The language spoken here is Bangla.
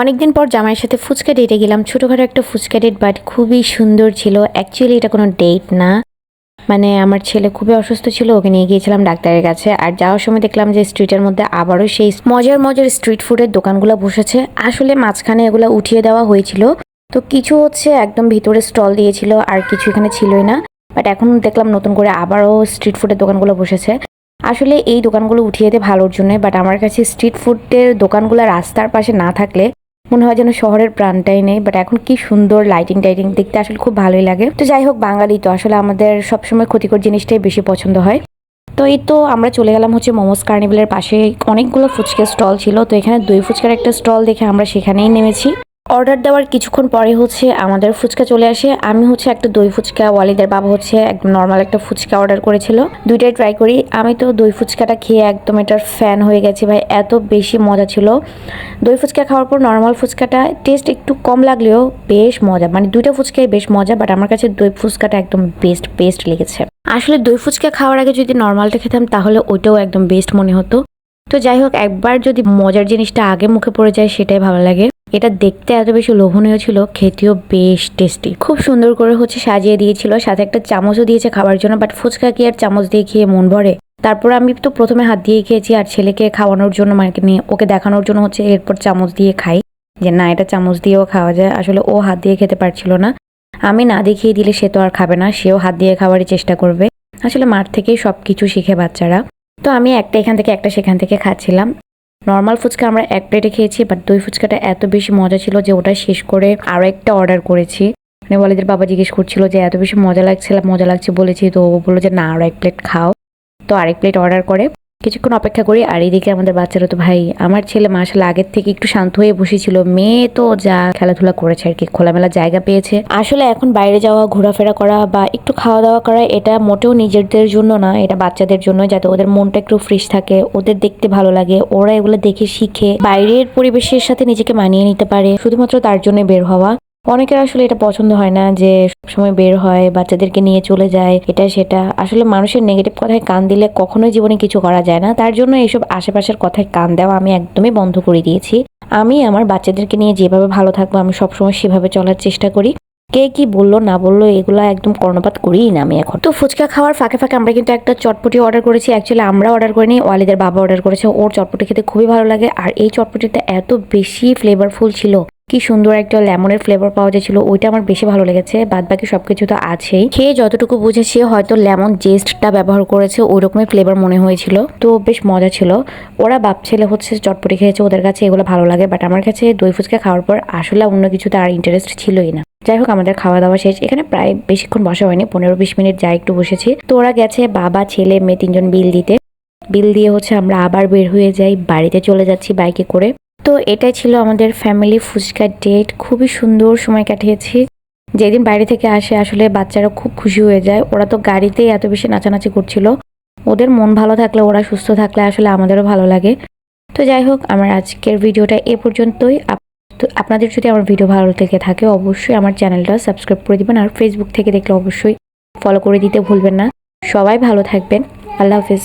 অনেকদিন পর জামাইয়ের সাথে ফুচকা ডেটে গেলাম। ছোটখাটো একটা ফুচকা ডেট, বাট খুবই সুন্দর ছিল। অ্যাকচুয়ালি এটা কোনো ডেট না, মানে আমার ছেলে খুবই অসুস্থ ছিল, ওকে নিয়ে গিয়েছিলাম ডাক্তারের কাছে। আর যাওয়ার সময় দেখলাম যে স্ট্রিটের মধ্যে আবারও সেই মজার মজার স্ট্রিট ফুডের দোকানগুলো বসেছে। আসলে মাঝখানে এগুলো উঠিয়ে দেওয়া হয়েছিল, তো কিছু হচ্ছে একদম ভিতরে স্টল দিয়েছিল আর কিছু এখানে ছিলই না। বাট এখন দেখলাম নতুন করে আবারও স্ট্রিট ফুডের দোকানগুলো বসেছে। আসলে এই দোকানগুলো উঠিয়ে দেয় ভালোর জন্য, বাট আমার কাছে স্ট্রিট ফুডের দোকানগুলো রাস্তার পাশে না থাকলে মনে হয় যেন শহরের প্রাণটাই নেই। বাট এখন কি সুন্দর লাইটিং টাইটিং দেখতে আসলে খুব ভালোই লাগে। তো যাই হোক, বাঙালি তো আসলে আমাদের সবসময় ক্ষতিকর জিনিসটাই বেশি পছন্দ হয়। তো এই তো আমরা চলে গেলাম হচ্ছে মোমোস কার্নিভেলের পাশে। অনেকগুলো ফুচকার স্টল ছিল, তো এখানে দই ফুচকার একটা স্টল দেখে আমরা সেখানেই নেমেছি। অর্ডার দেওয়ার কিছুক্ষণ পরে হচ্ছে আমাদের ফুচকা চলে আসে। আমি হচ্ছে একটা দই ফুচকা, ওয়ালিদের বাবা হচ্ছে একদম নর্মাল একটা ফুচকা অর্ডার করেছিল। দুইটাই ট্রাই করি। আমি তো দই ফুচকাটা খেয়ে একদম এটার ফ্যান হয়ে গেছি ভাই, এত বেশি মজা ছিল। দই ফুচকা খাওয়ার পর নর্মাল ফুচকাটা টেস্ট একটু কম লাগলেও বেশ মজা, মানে দুইটা ফুচকাই বেশ মজা, বাট আমার কাছে দই ফুচকাটা একদম বেস্ট লেগেছে। আসলে দই ফুচকা খাওয়ার আগে যদি নর্মালটা খেতাম তাহলে ওইটাও একদম বেস্ট মনে হতো। তো যাই হোক, একবার যদি মজার জিনিসটা আগে মুখে পড়ে যায় সেটাই ভালো লাগে। এটা দেখতে এত বেশি লোভনীয় ছিল, খেতেও বেশ টেস্টি। খুব সুন্দর করে হচ্ছে সাজিয়ে দিয়েছিল, সাথে একটা চামচও দিয়েছে খাওয়ার জন্য। বাট ফুচকা কি আর চামচ দিয়ে খেয়ে মন ভরে? তারপর আমি তো প্রথমে হাত দিয়ে খেয়েছি, আর ছেলেকে খাওয়ানোর জন্য, মানে নিয়ে ওকে দেখানোর জন্য হচ্ছে এরপর চামচ দিয়ে খাই, যে না এটা চামচ দিয়েও খাওয়া যায়। আসলে ও হাত দিয়ে খেতে পারছিল না, আমি না দেখিয়ে দিলে সে তো আর খাবে না, সেও হাত দিয়ে খাওয়ারই চেষ্টা করবে। আসলে মাঠ থেকেই সবকিছু শিখে বাচ্চারা। তো আমি একটা এখান থেকে একটা সেখান থেকে খাচ্ছিলাম। নর্মাল ফুচকা আমরা এক প্লেটে খেয়েছি, বাট দই ফুচকাটা এত বেশি মজা ছিল যে ওটা শেষ করে আরো একটা অর্ডার করেছি। মানে ওয়ালিদের বাবা জিজ্ঞেস করছিল যে এত বেশি মজা লাগছে বলেছি, তো ও বললো যে না আরো এক প্লেট খাও। তো আরেক প্লেট অর্ডার করে কিছুক্ষণ অপেক্ষা করি। আর এইদিকে আমাদের বাচ্চারা তো ভাই, আমার ছেলে মাশাআল্লাহ আগের থেকে একটু শান্ত হয়ে বসেছিল, মেয়ে তো যা খেলাধুলা করেছে আর কি, খোলামেলা জায়গা পেয়েছে। আসলে এখন বাইরে যাওয়া, ঘোরাফেরা করা বা একটু খাওয়া দাওয়া করা, এটা মোটেও নিজেদের জন্য না, এটা বাচ্চাদের জন্য, যাতে ওদের মনটা একটু ফ্রেশ থাকে, ওদের দেখতে ভালো লাগে, ওরা এগুলো দেখে শিখে বাইরের পরিবেশের সাথে নিজেকে মানিয়ে নিতে পারে, শুধুমাত্র তার জন্য বের হওয়া। অনেকের আসলে এটা পছন্দ হয় না যে সবসময় বের হয়, বাচ্চাদেরকে নিয়ে চলে যায়, এটা সেটা। আসলে মানুষের নেগেটিভ কথায় কান দিলে কখনোই জীবনে কিছু করা যায় না, তার জন্য এইসব আশেপাশের কথায় কান দেওয়া আমি একদমই বন্ধ করে দিয়েছি। আমি আমার বাচ্চাদেরকে নিয়ে যেভাবে ভালো থাকবো আমি সবসময় সেভাবে চলার চেষ্টা করি। কে কি বললো না বললো এগুলো একদম কর্ণপাত করিই না আমি এখন। তো ফুচকা খাওয়ার ফাঁকে ফাঁকে আমরা কিন্তু একটা চটপটি অর্ডার করেছি। অ্যাকচুয়ালি আমরা অর্ডার করিনি, ওয়ালিদের বাবা অর্ডার করেছে। ওর চটপটি খেতে খুবই ভালো লাগে, আর এই চটপটিটা এত বেশি ফ্লেভারফুল ছিল, কি সুন্দর একটা লেমনের ফ্লেভার পাওয়া যাচ্ছিল, ওইটা আমার বেশি ভালো লেগেছে। বাদ বাকি সবকিছু তো আছেই। খেয়ে যতটুকু বুঝেছি হয়তো লেমন জেস্টটা ব্যবহার করেছে, ওই রকমই ফ্লেভার মনে হয়েছিল, তো বেশ মজা ছিল। ওরা বাপ ছেলে হচ্ছে চটপটি খেয়েছে, ওদের কাছে এগুলো ভালো লাগে, বাট আমার কাছে দই ফুচকা খাওয়ার পর আসলে অন্য কিছুতে আর ইন্টারেস্ট ছিলই না। যাই হোক, আমাদের খাওয়া দাওয়া শেষ। এখানে প্রায় বেশিক্ষণ বসা হয়নি, 15-20 মিনিট যা একটু বসেছি। তো ওরা গেছে, বাবা ছেলে মেয়ে তিনজন বিল দিতে। বিল দিয়ে হচ্ছে আমরা আবার বের হয়ে যাই, বাড়িতে চলে যাচ্ছি বাইকে করে। তো এটাই ছিল আমাদের ফ্যামিলি ফুচকা ডেট। খুবই সুন্দর সময় কাটিয়েছি। যেদিন বাইরে থেকে আসে আসলে বাচ্চারা খুব খুশি হয়ে যায়, ওরা তো গাড়িতেই এত বেশি নাচানাচি করছিল। ওদের মন ভালো থাকলে, ওরা সুস্থ থাকলে আসলে আমাদেরও ভালো লাগে। তো যাই হোক, আমার আজকের ভিডিওটা এ পর্যন্তই। আপনাদের যদি আমার ভিডিও ভালো লেগে থাকে অবশ্যই আমার চ্যানেলটা সাবস্ক্রাইব করে দিবেন, আর ফেসবুক থেকে দেখলে অবশ্যই ফলো করে দিতে ভুলবেন না। সবাই ভালো থাকবেন, আল্লাহ হাফেজ।